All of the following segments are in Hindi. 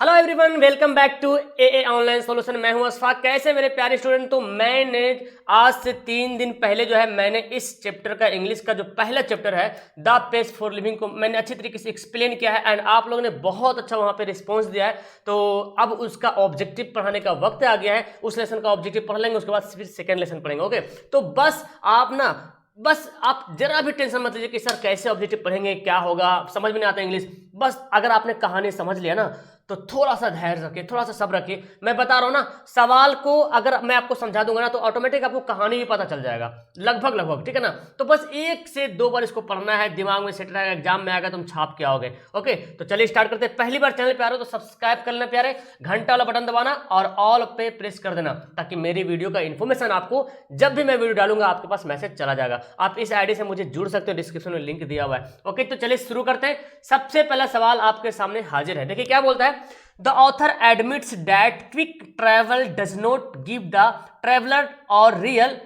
Hello everyone, welcome back to a online solution. मैं हूं अशफाक। कैसे मेरे प्यारे स्टूडेंट, तो मैंने आज से 3 दिन पहले जो है मैंने इस चैप्टर का इंग्लिश का जो पहला चैप्टर है द पेज फॉर लिविंग को मैंने अच्छी तरीके से एक्सप्लेन किया है एंड आप लोगों ने बहुत अच्छा वहां पे रिस्पॉन्स दिया है। तो अब उसका ऑब्जेक्टिव पढ़ाने का वक्त आ गया है। उस लेसन का ऑब्जेक्टिव पढ़ लेंगे, उसके बाद फिर सेकेंड लेसन पढ़ेंगे। ओके, तो बस आप जरा भी टेंशन मत लीजिए कि सर कैसे ऑब्जेक्टिव पढ़ेंगे, क्या होगा, समझ में नहीं आता इंग्लिश। बस अगर आपने कहानी समझ लिया ना तो थोड़ा सा धैर्य रखिए, थोड़ा सा सब्र रखिए। मैं बता रहा हूं ना, सवाल को अगर मैं आपको समझा दूंगा ना तो ऑटोमेटिक आपको कहानी भी पता चल जाएगा, लगभग, ठीक है ना। तो बस 1 से 2 बार इसको पढ़ना है, दिमाग में सेट रहेगा, एग्जाम में आएगा तुम छाप के आओगे। ओके, तो चलिए स्टार्ट करते हैं। पहली बार चैनल पे आ रहे हो तो सब्सक्राइब कर लेना प्यारे, घंटा वाला बटन दबाना और ऑल पे प्रेस कर देना, ताकि मेरी वीडियो का इन्फॉर्मेशन आपको जब भी मैं वीडियो डालूंगा आपके पास मैसेज चला जाएगा। आप इस आईडी से मुझे जुड़ सकते हो, डिस्क्रिप्शन में लिंक दिया हुआ है। ओके, तो चलिए शुरू करते हैं। सबसे पहला सवाल आपके सामने हाजिर है, देखिए क्या बोलता है। The author admits that quick travel does not give the traveler or real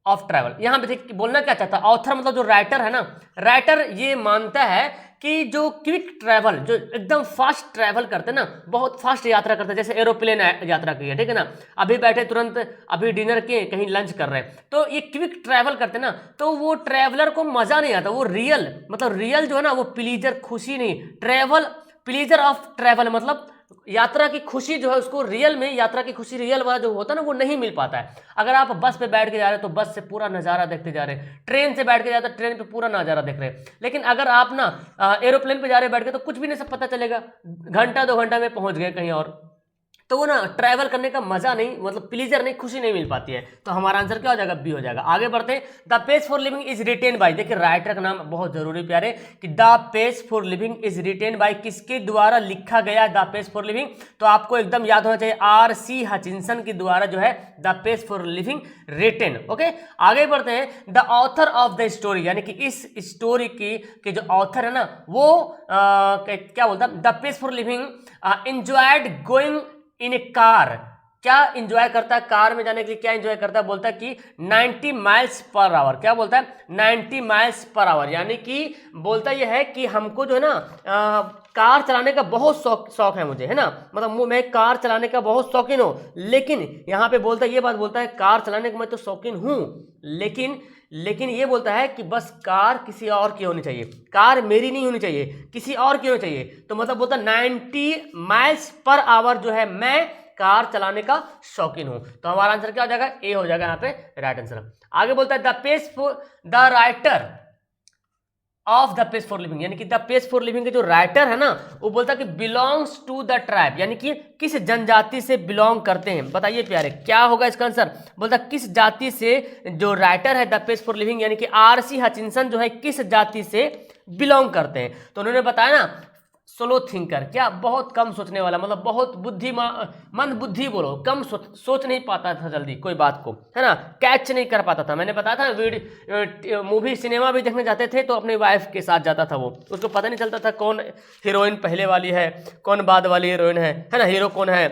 of travel। यहां पे देखिए बोलना क्या चाहता है ऑथर, मतलब जो राइटर है ना, राइटर ये मानता है कि जो क्विक ट्रैवल, जो एकदम फास्ट ट्रैवल करते हैं ना, बहुत फास्ट यात्रा करते हैं, जैसे एरोप्लेन यात्रा की है, ठीक है ना, अभी बैठे तुरंत अभी डिनर किए कहीं लंच कर रहे हैं, तो ये क्विक ट्रैवल करते हैं ना, तो वो ट्रैवलर को मजा नहीं आता। वो रियल, मतलब रियल जो है ना, वो प्लीजर, खुशी नहीं, ट्रैवल प्लीजर ऑफ ट्रैवल, मतलब यात्रा की खुशी जो है उसको रियल में, यात्रा की खुशी रियल वाला जो होता है ना वो नहीं मिल पाता है। अगर आप बस पे बैठ के जा रहे हैं तो बस से पूरा नज़ारा देखते जा रहे हैं, ट्रेन से बैठ के जा रहे हैं ट्रेन पे पूरा नज़ारा देख रहे हैं। लेकिन अगर आप ना एरोप्लेन पे जा रहे हैं बैठ के तो कुछ भी नहीं सब पता चलेगा, घंटा 2 घंटा में पहुंच गए कहीं और। तो वो ना ट्रैवल करने का मजा नहीं, मतलब प्लीजर नहीं, खुशी नहीं मिल पाती है। तो हमारा आंसर क्या हो जाएगा, बी हो जाएगा। आगे बढ़ते हैं। The page for living is written by, देखिए राइटर का नाम बहुत जरूरी प्यारे, कि the page for living is written by, किसके द्वारा लिखा गया द पेज फॉर लिविंग, तो आपको एकदम याद होना चाहिए R.C. हचिंसन के द्वारा जो है the page for living written. Okay, आगे बढ़ते हैं। The author of the story, यानी कि इस स्टोरी की जो ऑथर है ना वो क्या बोलता है, the page for living enjoyed going in A car. क्या इंजॉय करता है कार में जाने के लिए, क्या इंजॉय करता है, बोलता है कि 90 माइल्स पर आवर। क्या बोलता है, 90 माइल्स पर आवर, यानी कि बोलता यह है कि हमको जो है ना कार चलाने का बहुत शौक है मुझे, है ना, मतलब मैं कार चलाने का बहुत शौकीन हूँ। लेकिन यहाँ पे बोलता है, ये बात बोलता है, कार चलाने का मैं तो शौकीन हूँ, लेकिन ये बोलता है कि बस कार किसी और की होनी चाहिए, कार मेरी नहीं होनी चाहिए, किसी और की होनी चाहिए। तो मतलब बोलता है 90 माइल्स पर आवर जो है मैं कार चलाने का शौकीन हूं। तो हमारा आंसर क्या हो जाएगा, ए हो जाएगा यहाँ पे राइट आंसर। आगे बोलता है the page for the writer of the page for living, यानी कि द पेज फॉर लिविंग के जो राइटर है ना वो बोलता है कि बिलोंग्स टू द ट्राइब, यानी कि किस जनजाति से बिलोंग करते हैं। बताइए प्यारे क्या होगा इसका आंसर, बोलता है किस जाति से जो राइटर है द पेज फॉर लिविंग, यानी कि R.C. हचिंसन जो है किस जाति से बिलोंग करते हैं। तो उन्होंने बताया ना स्लो थिंकर, क्या बहुत कम सोचने वाला, मतलब बहुत मंद बुद्धि बोलो, कम सोच नहीं पाता था जल्दी कोई बात को, है ना, कैच नहीं कर पाता था। मैंने बताया था वीडियो मूवी सिनेमा भी देखने जाते थे तो अपनी वाइफ के साथ जाता था वो, उसको पता नहीं चलता था कौन हीरोइन पहले वाली है, कौन बाद वाली हीरोइन है ना, हीरो कौन है,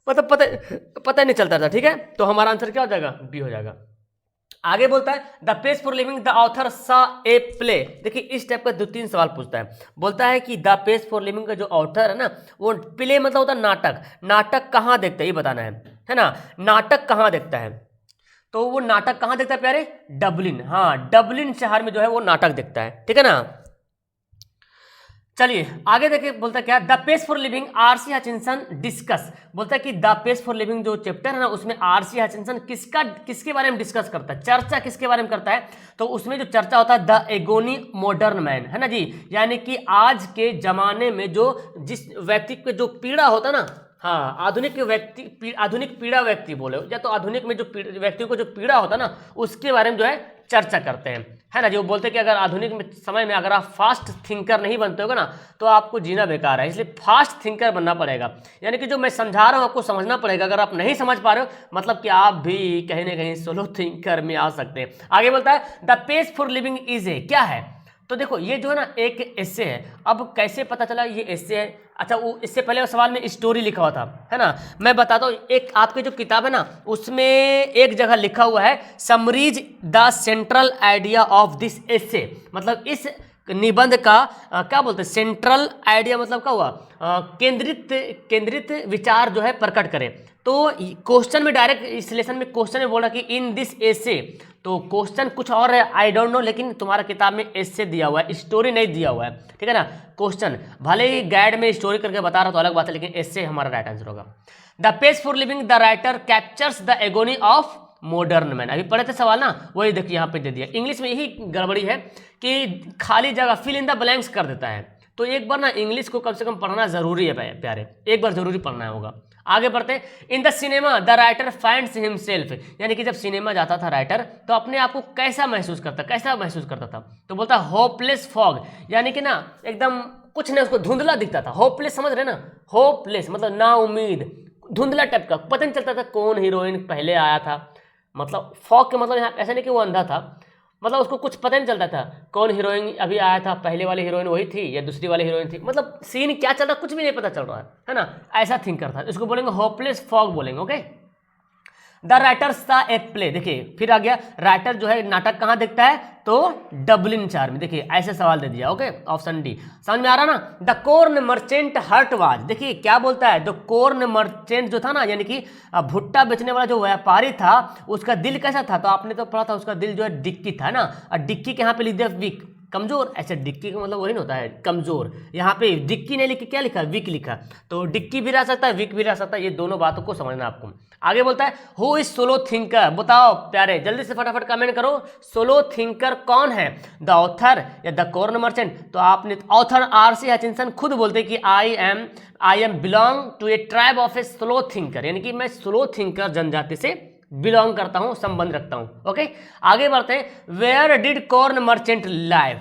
मतलब पता नहीं चलता था। ठीक है, तो हमारा आंसर क्या हो जाएगा, बी हो जाएगा। आगे बोलता है the page for living the author सा ए प्ले। देखिए इस टाइप का 2-3 सवाल पूछता है। बोलता है कि द पेज फॉर लिविंग का जो ऑथर है ना वो प्ले मतलब होता है नाटक, नाटक कहाँ देखता है ये बताना है ना, नाटक कहाँ देखता है। तो वो नाटक कहाँ देखता है प्यारे, डबलिन, हाँ डबलिन शहर में जो है वो नाटक देखता है, ठीक है ना। चलिए आगे देखिए, बोलता है क्या, the page for living R.C. Hutchinson discuss, बोलता है कि द पेज फॉर लिविंग जो चैप्टर है ना उसमें R.C. हचिंसन किसके बारे में डिस्कस करता है, चर्चा किसके बारे में करता है। तो उसमें जो चर्चा होता है द एगोनी मॉडर्न मैन, है ना जी, यानी कि आज के जमाने में जो जिस व्यक्ति को जो पीड़ा होता है ना, हाँ आधुनिक पीड़ा व्यक्ति बोले, या तो आधुनिक में जो व्यक्ति को जो पीड़ा होता है ना उसके बारे में जो है चर्चा करते हैं, है ना जी। वो बोलते हैं कि अगर आधुनिक में समय में अगर आप फास्ट थिंकर नहीं बनते होगे ना तो आपको जीना बेकार है, इसलिए फास्ट थिंकर बनना पड़ेगा। यानी कि जो मैं समझा रहा हूँ आपको समझना पड़ेगा, अगर आप नहीं समझ पा रहे हो मतलब कि आप भी कहीं ना कहीं स्लो थिंकर में आ सकते हैं। आगे बोलता है the page for living is a, क्या है, तो देखो ये जो है ना एक एस्से है। अब कैसे पता चला ये एस्से है, अच्छा वो इससे पहले सवाल में स्टोरी लिखा हुआ था, है ना। मैं बताता हूँ, एक आपकी जो किताब है ना उसमें एक जगह लिखा हुआ है summarise the central idea of this essay, मतलब इस निबंध का क्या बोलते हैं सेंट्रल आइडिया, मतलब क्या हुआ केंद्रित विचार जो है प्रकट करें। तो क्वेश्चन में डायरेक्ट इस लेसन में क्वेश्चन में बोला कि इन दिस एसे, तो क्वेश्चन कुछ और है आई डोंट नो, लेकिन तुम्हारा किताब में एसे दिया हुआ है, स्टोरी नहीं दिया हुआ है, ठीक है ना। क्वेश्चन भले ही गाइड में स्टोरी करके बता रहा तो अलग बात है, लेकिन एसे हमारा राइट आंसर होगा। The page for living the writer captures the agony of modern man, अभी पढ़े थे सवाल ना, वही देखिए यहाँ पे दे दिया। इंग्लिश में यही गड़बड़ी है कि खाली जगह फिल इन द ब्लैंक्स कर देता है, तो एक बार ना इंग्लिश को कम से कम पढ़ना जरूरी है प्यारे, एक बार जरूरी पढ़ना होगा। आगे बढ़ते हैं। In the cinema the writer finds himself, यानी कि जब सिनेमा जाता था राइटर तो अपने आप को कैसा महसूस करता था, तो बोलता होपलेस फॉग, यानी कि ना एकदम कुछ नहीं, उसको धुंधला दिखता था। होपलेस समझ रहे ना, होपलेस मतलब ना उम्मीद, धुंधला टाइप का, पता नहीं चलता था कौन हीरोइन पहले आया था। मतलब फॉग के मतलब यहाँ ऐसा नहीं कि वो अंधा था, मतलब उसको कुछ पता नहीं चलता था कौन हीरोइन अभी आया था, पहले वाली हीरोइन वही थी या दूसरी वाली हीरोइन थी, मतलब सीन क्या चल रहा कुछ भी नहीं पता चल रहा है ना, ऐसा थिंक करता है। इसको बोलेंगे होपलेस फॉग बोलेंगे। ओके। द राइटर सा ए प्ले, देखिए फिर आ गया राइटर जो है नाटक कहाँ देखता है, तो डब्लिन शहर में। देखिए ऐसे सवाल दे दिया। ओके, ऑप्शन डी समझ में आ रहा ना। The corn merchant hurt was, देखिए क्या बोलता है, द कॉर्न मर्चेंट जो था ना, यानी कि भुट्टा बेचने वाला जो व्यापारी था उसका दिल कैसा था, तो आपने तो पढ़ा था उसका दिल जो है डिक्की था ना, और डिक्की के यहाँ पे लिख दिया वीक, कमजोर। ऐसे डिक्की का मतलब वही होता है कमजोर, यहाँ पे डिक्की नहीं लिखी, क्या लिखा, वीक लिखा, तो डिक्की भी रह सकता है वीक भी रह सकता है, ये दोनों बातों को समझना आपको। आगे बोलता है हु इज सोलो थिंकर, बताओ प्यारे जल्दी से फटाफट कमेंट करो, सोलो थिंकर कौन है, द ऑथर या द कॉर्न मर्चेंट। तो आपने ऑथर आर.सी. हचिंसन खुद बोलते कि I am belong to a tribe of a slow thinker, यानी कि मैं स्लो थिंकर जनजाति से बिलोंग करता हूं, संबंध रखता हूं। ओके, आगे बढ़ते हैं। Where did corn merchant live,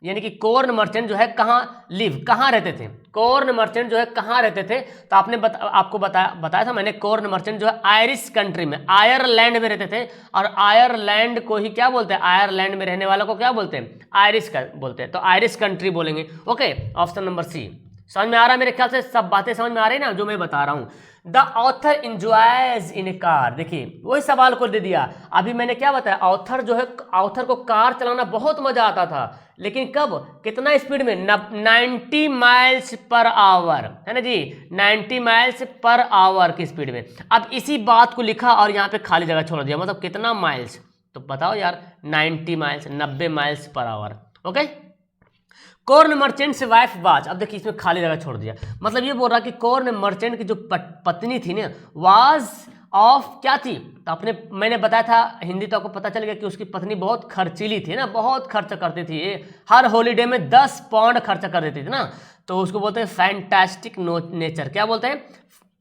यानी कि कॉर्न मर्चेंट जो है कहाँ लिव, कहाँ रहते थे, कॉर्न मर्चेंट जो है कहाँ रहते थे, तो आपने आपको बताया था मैंने, कॉर्न मर्चेंट जो है आयरिश कंट्री में, आयरलैंड में रहते थे, और आयरलैंड को ही क्या बोलते हैं, आयरलैंड में रहने वाला को क्या बोलते हैं, आयरिश का बोलते हैं, तो आयरिश कंट्री बोलेंगे। Okay, option number C. समझ में आ रहा है मेरे ख्याल से, सब बातें समझ में आ रही है ना जो मैं बता रहा हूँ। The author enjoys in A car, देखिए वही सवाल को दे दिया। अभी मैंने क्या बताया, ऑथर जो है, ऑथर को कार चलाना बहुत मजा आता था, लेकिन कब, कितना स्पीड में, 90 माइल्स पर आवर, है ना जी, 90 माइल्स पर आवर की स्पीड में। अब इसी बात को लिखा और यहाँ पे खाली जगह छोड़ दिया, मतलब कितना माइल्स, तो बताओ यार 90 miles, 90 miles per hour. Okay. Corn merchant से वाइफ वाज, अब देखिए इसमें खाली जगह छोड़ दिया, मतलब ये बोल रहा कि कॉर्न मर्चेंट की जो पत्नी थी ना, वाज ऑफ क्या थी, तो आपने मैंने बताया था हिंदी, तो आपको पता चल गया कि उसकी पत्नी बहुत खर्चीली थी ना, बहुत खर्च करती थी, हर हॉलीडे में 10 पाउंड खर्चा कर देती थी ना, तो उसको बोलते हैं फैंटास्टिक नेचर, क्या बोलते हैं,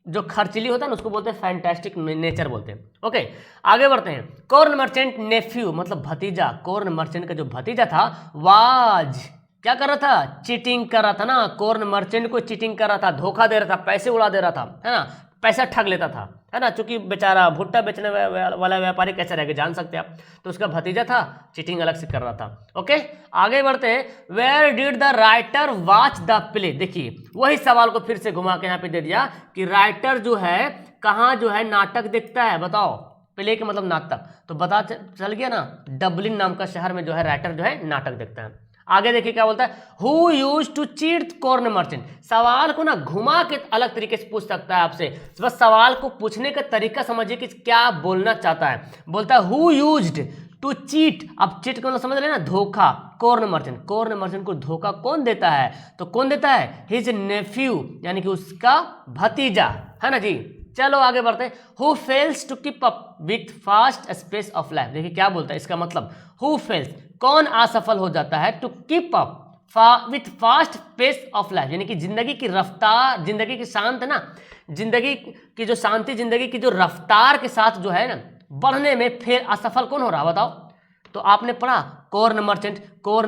जो खर्चीली होता है ना उसको बोलते हैं फैंटास्टिक नेचर बोलते हैं। ओके, आगे बढ़ते हैं। कॉर्न मर्चेंट नेफ्यू मतलब भतीजा, कॉर्न मर्चेंट का जो भतीजा था, वाज क्या कर रहा था, चीटिंग कर रहा था ना, कॉर्न मर्चेंट को चीटिंग कर रहा था, धोखा दे रहा था, पैसे उड़ा दे रहा था, है ना, पैसा ठग लेता था, है ना, चूंकि बेचारा भुट्टा बेचने वाला व्यापारी कैसे रहेगा जान सकते हैं आप, तो उसका भतीजा था, चीटिंग अलग से कर रहा था। ओके, आगे बढ़ते हैं। Where did the writer watch the play, देखिए वही सवाल को फिर से घुमा के यहाँ पे दे दिया कि राइटर जो है कहाँ जो है नाटक देखता है, बताओ, प्ले के मतलब नाटक, तो पता चल गया ना, डबलिन नाम का शहर में जो है राइटर जो है नाटक देखता है। आगे देखिए क्या बोलता है, who use to cheat corn merchant, सवाल को ना घुमा के अलग तरीके से पूछ सकता है आपसे, बस सवाल को पूछने का तरीका समझिए कि क्या बोलना चाहता है। बोलता है हु यूज्ड टू चीट, अब चीट को समझ रहे ना, धोखा, कॉर्न मर्चेंट को धोखा कौन देता है, तो कौन देता है, हिज नेफ्यू, यानी कि उसका भतीजा, है ना जी। चलो आगे बढ़ते हैं। Who fails to keep up with fast space of life, देखिए क्या बोलता है, इसका मतलब हु फेल्स, कौन असफल हो जाता है, to keep up with fast pace of life, यानी कि जिंदगी की रफ्तार, जिंदगी की शांत ना, जिंदगी की जो शांति, जिंदगी की जो रफ्तार के साथ जो है ना बढ़ने में फिर असफल कौन हो रहा, बताओ। तो आपने पढ़ा कॉर्न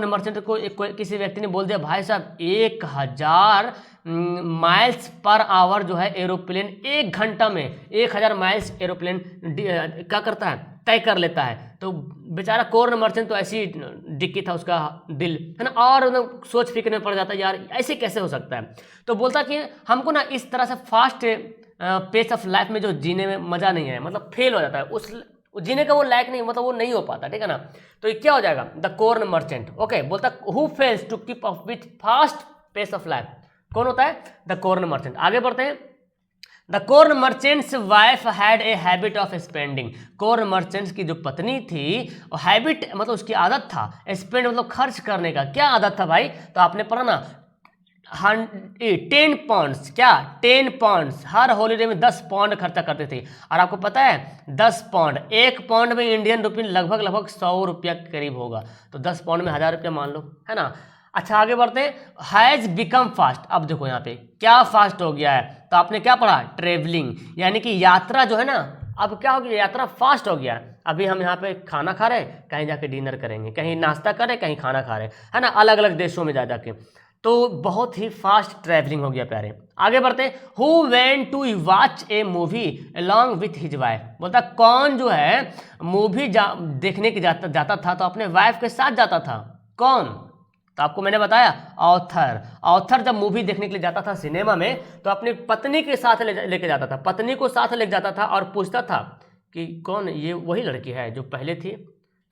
मर्चेंट को किसी व्यक्ति ने बोल दिया भाई साहब 1000 माइल्स पर आवर जो है एरोप्लेन, 1 घंटा में 1000 माइल्स एरोप्लेन क्या करता है, तय कर लेता है, तो बेचारा कॉर्न मर्चेंट तो ऐसी डिक्की था उसका दिल, है ना, और सोच फिक्र में पड़ जाता है यार ऐसे कैसे हो सकता है, तो बोलता कि हमको ना इस तरह से फास्ट पेस ऑफ लाइफ में जो जीने में मज़ा नहीं है, मतलब फेल हो जाता है, जीने का वो लायक नहीं, मतलब वो नहीं हो पाता, ठीक है ना। तो ये क्या हो जाएगा, द कॉर्न मर्चेंट। ओके, बोलता who fails to keep up with fast pace of life, कौन होता है, द कॉर्न मर्चेंट। आगे बढ़ते हैं, the corn merchant's wife had a habit of spending, corn merchant's की जो पत्नी थी वो हैबिट मतलब उसकी आदत था, स्पेंड मतलब खर्च करने का, क्या आदत था भाई, तो आपने पढ़ा ना 10 पाउंड्स, क्या 10 पाउंड्स, हर हॉलीडे में 10 पाउंड खर्चा करते थे। और आपको पता है 10 पाउंड, 1 पाउंड में इंडियन रुपये लगभग 100 रुपया के करीब होगा, तो 10 पाउंड में 1000 रुपया मान लो, है ना। अच्छा आगे बढ़ते हैं, हैज़ बिकम फास्ट, अब देखो यहाँ पे क्या फास्ट हो गया है, तो आपने क्या पढ़ा, ट्रेवलिंग, यानी कि यात्रा जो है ना, अब क्या हो गया, यात्रा फास्ट हो गया। अभी हम यहाँ पे खाना खा रहे हैं, कहीं जाके डिनर करेंगे, कहीं नाश्ता करें, कहीं खाना खा रहे हैं, है ना, अलग अलग देशों में जा जाके, तो बहुत ही फास्ट ट्रैवलिंग हो गया प्यारे। आगे बढ़ते हैं, who went to watch a movie along with his wife, बोलता कौन जो है मूवी देखने के जाता था तो अपने वाइफ के साथ जाता था, कौन, तो आपको मैंने बताया ऑथर जब मूवी देखने के लिए जाता था सिनेमा में तो अपनी पत्नी के साथ लेके जाता था, पत्नी को साथ लेके जाता था और पूछता था कि कौन, ये वही लड़की है जो पहले थी,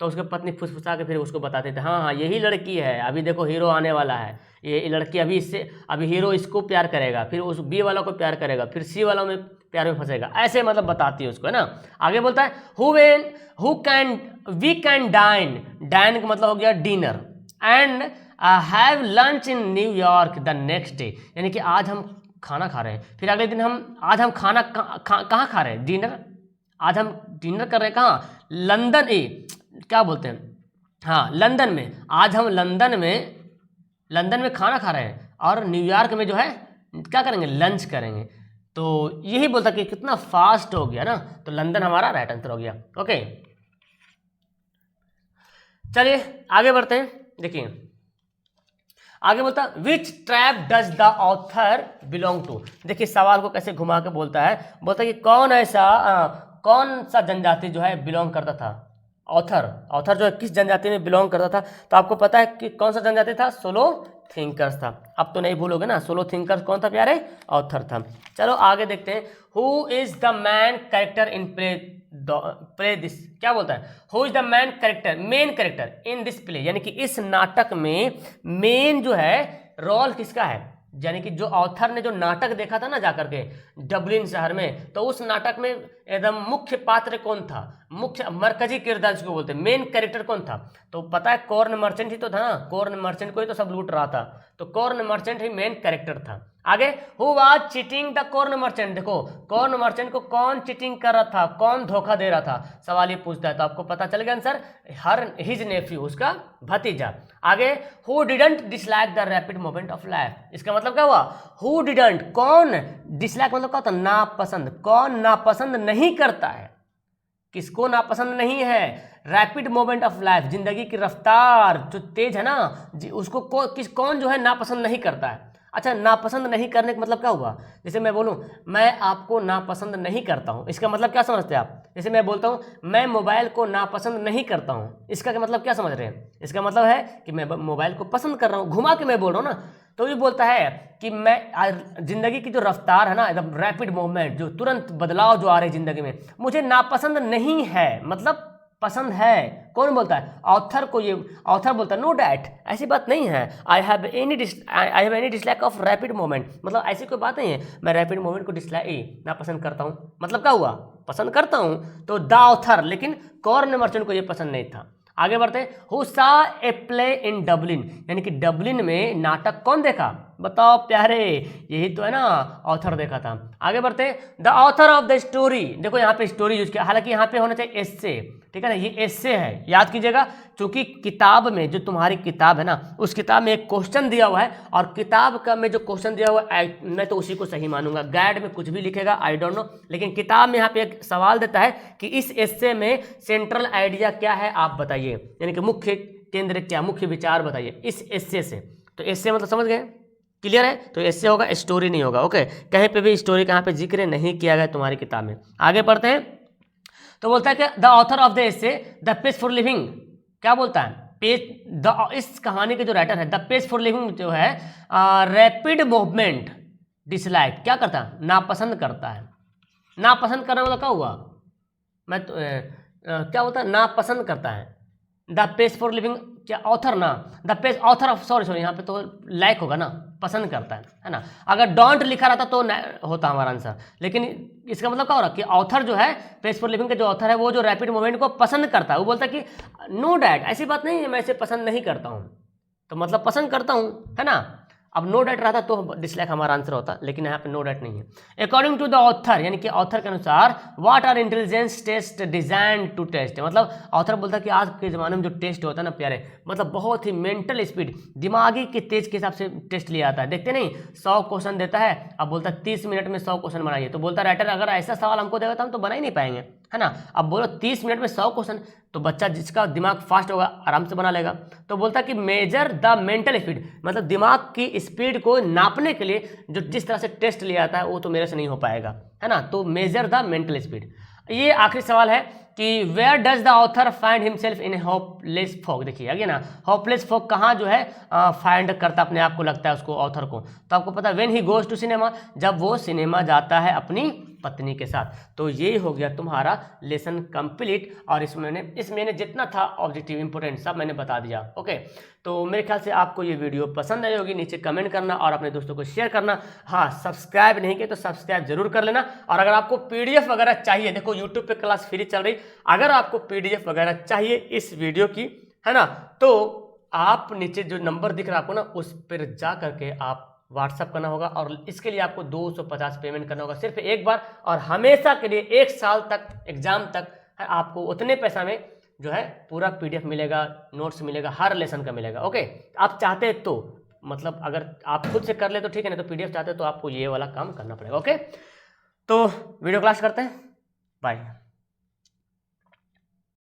तो उसकी पत्नी फुसफुसा के फिर उसको बताते थे, हाँ हाँ यही लड़की है, अभी देखो हीरो आने वाला है, ये लड़की अभी हीरो इसको प्यार करेगा, फिर उस बी वाला को प्यार करेगा, फिर सी वाला में प्यार में फंसेगा, ऐसे मतलब बताती है उसको, है ना। आगे बोलता है वी कैन डाइन, डाइन का मतलब हो गया dinner, and have lunch in New York the next day, यानी कि आज हम खाना खा रहे हैं, फिर अगले दिन आज हम खाना कहाँ खा रहे हैं, डिनर, आज हम डिनर कर रहे हैं कहाँ, लंदन, क्या बोलते हैं, हाँ लंदन में, आज हम लंदन में खाना खा रहे हैं, और न्यूयॉर्क में जो है क्या करेंगे, लंच करेंगे। तो यही बोलता कि कितना फास्ट हो गया ना, तो लंदन हमारा राइट आंसर हो गया। ओके चलिए आगे बढ़ते हैं, देखिए आगे बोलता which tribe does the author belong to, देखिए सवाल को कैसे घुमा के बोलता है, बोलता है कि कौन सा जनजाति जो है बिलोंग करता था, ऑथर जो है किस जनजाति में बिलोंग करता था, तो आपको पता है कि कौन सा जनजाति था, सोलो थिंकर्स था, अब तो नहीं भूलोगे ना, सोलो थिंकर्स कौन था प्यारे, ऑथर था। चलो आगे देखते हैं, who is the man character in play this, क्या बोलता है, who is the main character in this play, यानी कि इस नाटक में मेन जो है रोल किसका है, यानी कि जो ऑथर ने जो नाटक देखा था ना जाकर के डबलिन शहर में, तो उस नाटक में एकदम मुख्य पात्र कौन था, मुख्य मरकजी किरदार जिसको बोलते हैं, मेन कैरेक्टर कौन था, तो पता है कॉर्न मर्चेंट ही तो था ना, कॉर्न मर्चेंट को ही तो सब लूट रहा था, तो कॉर्न मर्चेंट ही मेन कैरेक्टर था। आगे who was cheating the corn merchant, देखो कॉर्न मर्चेंट को कौन चीटिंग कर रहा था, कौन धोखा दे रहा था, सवाल ये पूछता है, तो आपको पता चल गया आंसर, हिज नेफ्यू, उसका भतीजा। आगे who didn't dislike the rapid movement of life, इसका मतलब क्या हुआ, हु डिडंट, कौन, डिसलाइक मतलब क्या होता है, नापसंद, कौन नापसंद नहीं करता है, किसको नापसंद नहीं है, रैपिड मूवमेंट ऑफ लाइफ, जिंदगी की रफ्तार जो तेज है ना, उसको कौन जो है नापसंद नहीं करता है। अच्छा नापसंद नहीं करने का मतलब क्या हुआ, जैसे मैं बोलूँ मैं आपको नापसंद नहीं करता हूँ, इसका मतलब क्या समझते हैं आप, जैसे मैं बोलता हूँ मैं मोबाइल को नापसंद नहीं करता हूँ, इसका मतलब क्या समझ रहे हैं, इसका मतलब है कि मैं मोबाइल को पसंद कर रहा हूँ, घुमा के मैं बोल रहा हूँ ना, तो ये बोलता है कि मैं जिंदगी की जो रफ्तार है ना, एकदम रैपिड मूवमेंट, जो तुरंत बदलाव जो आ रहे जिंदगी में, मुझे नापसंद नहीं है, मतलब पसंद है, कौन बोलता है, ऑथर को, ये ऑथर बोलता है, नो डैट, ऐसी बात नहीं है, I have any dislike of rapid movement, मतलब ऐसी कोई बात नहीं है, मैं रैपिड मूवमेंट को डिसलाइक ना पसंद करता हूँ, मतलब क्या हुआ, पसंद करता हूँ, तो द ऑथर, लेकिन कॉर्न मर्चेंट को ये पसंद नहीं था। आगे बढ़ते हैं, हु सा ए प्ले इन डबलिन, यानी कि डबलिन में नाटक कौन देखा, बताओ प्यारे, यही तो है ना, ऑथर देखा था। आगे बढ़ते हैं, the author of the story, देखो यहाँ पे स्टोरी यूज किया, हालांकि यहाँ पे होना चाहिए एस्से, ठीक है ना, ये एस्से है, याद कीजिएगा, क्योंकि किताब में जो तुम्हारी किताब है ना, उस किताब में एक क्वेश्चन दिया हुआ है, और किताब का में जो क्वेश्चन दिया हुआ है मैं तो उसी को सही मानूंगा, गाइड में कुछ भी लिखेगा आई डोंट नो, लेकिन किताब में यहाँ पे एक सवाल देता है कि इस एस्से में सेंट्रल आइडिया क्या है आप बताइए, यानी कि मुख्य केंद्र क्या, मुख्य विचार बताइए इस एस्से से, तो एस्से मतलब समझ गए, क्लियर है, तो ऐसे होगा, स्टोरी नहीं होगा। ओके, कहीं पे भी स्टोरी का यहाँ पे जिक्र नहीं किया गया तुम्हारी किताब में। आगे पढ़ते हैं, तो बोलता है कि the author of the essay the page for living, क्या बोलता है, इस कहानी के जो राइटर है, द पेज फॉर लिविंग जो है रैपिड मूवमेंट डिसलाइक, क्या करता है, नापसंद करता है, नापसंद करना मतलब क्या हुआ, मैं तो क्या होता है, ना पसंद करता है। द पेज फॉर लिविंग, क्या ऑथर ना, the page author of, sorry यहाँ पे तो लाइक होगा ना, पसंद करता है ना। अगर डोंट लिखा रहता तो होता हमारा आंसर, लेकिन इसका मतलब क्या हो रहा है कि ऑथर जो है, पेज फॉर लिविंग का जो ऑथर है वो जो रैपिड मूवमेंट को पसंद करता है, वो बोलता है कि नो डैट, ऐसी बात नहीं है मैं इसे पसंद नहीं करता हूँ, तो मतलब पसंद करता हूँ, है ना। अब नो डैट रहता तो डिसलाइक हमारा आंसर होता, लेकिन यहाँ पे नो डैट नहीं है। अकॉर्डिंग टू द ऑथर, यानी कि ऑथर के अनुसार, what are intelligence test design to test, मतलब ऑथर बोलता है कि आज के ज़माने में जो टेस्ट होता है ना प्यारे, मतलब बहुत ही मेंटल स्पीड, दिमागी के तेज के हिसाब से टेस्ट लिया जाता है। देखते नहीं 100 क्वेश्चन देता है, अब बोलता है 30 मिनट में 100 क्वेश्चन बनाइए, तो बोलता है राइटर अगर ऐसा सवाल हमको देगा तो हम तो बना ही नहीं पाएंगे, है ना। अब बोलो 30 मिनट में 100 क्वेश्चन, तो बच्चा जिसका दिमाग फास्ट होगा आराम से बना लेगा। तो बोलता है कि मेजर द मेंटल स्पीड, मतलब दिमाग की स्पीड को नापने के लिए जो जिस तरह से टेस्ट लिया जाता है वो तो मेरे से नहीं हो पाएगा, है ना। तो मेजर द मेंटल स्पीड। ये आखिरी सवाल है कि where does the author find himself in hopeless fog. देखिए आगे ना, होपलेस फॉग कहाँ जो है फाइंड करता अपने आप को, लगता है उसको ऑथर को, तो आपको पता है when he goes to cinema, जब वो सिनेमा जाता है अपनी पत्नी के साथ। तो ये हो गया तुम्हारा लेसन कंप्लीट, और इसमें जितना था ऑब्जेक्टिव इंपोर्टेंट सब मैंने बता दिया। ओके, तो मेरे ख्याल से आपको ये वीडियो पसंद आई होगी, नीचे कमेंट करना और अपने दोस्तों को शेयर करना। हाँ, सब्सक्राइब नहीं किए तो सब्सक्राइब जरूर कर लेना। और अगर आपको पीडीएफ वगैरह चाहिए, देखो यूट्यूब पे क्लास फ्री चल रही, अगर आपको पीडीएफ वगैरह चाहिए इस वीडियो की, है ना, तो आप नीचे जो नंबर दिख रहा है आपको ना, उस पर जा करके आप व्हाट्सअप करना होगा, और इसके लिए आपको 250 पेमेंट करना होगा सिर्फ एक बार, और हमेशा के लिए 1 साल तक एग्जाम तक है, आपको उतने पैसा में जो है पूरा पीडीएफ मिलेगा, नोट्स मिलेगा, हर लेसन का मिलेगा। ओके, आप चाहते हैं तो, मतलब अगर आप खुद से कर ले तो ठीक है, नहीं तो पीडीएफ चाहते हैं तो आपको ये वाला काम करना पड़ेगा। ओके, तो वीडियो क्लास करते हैं, बाय।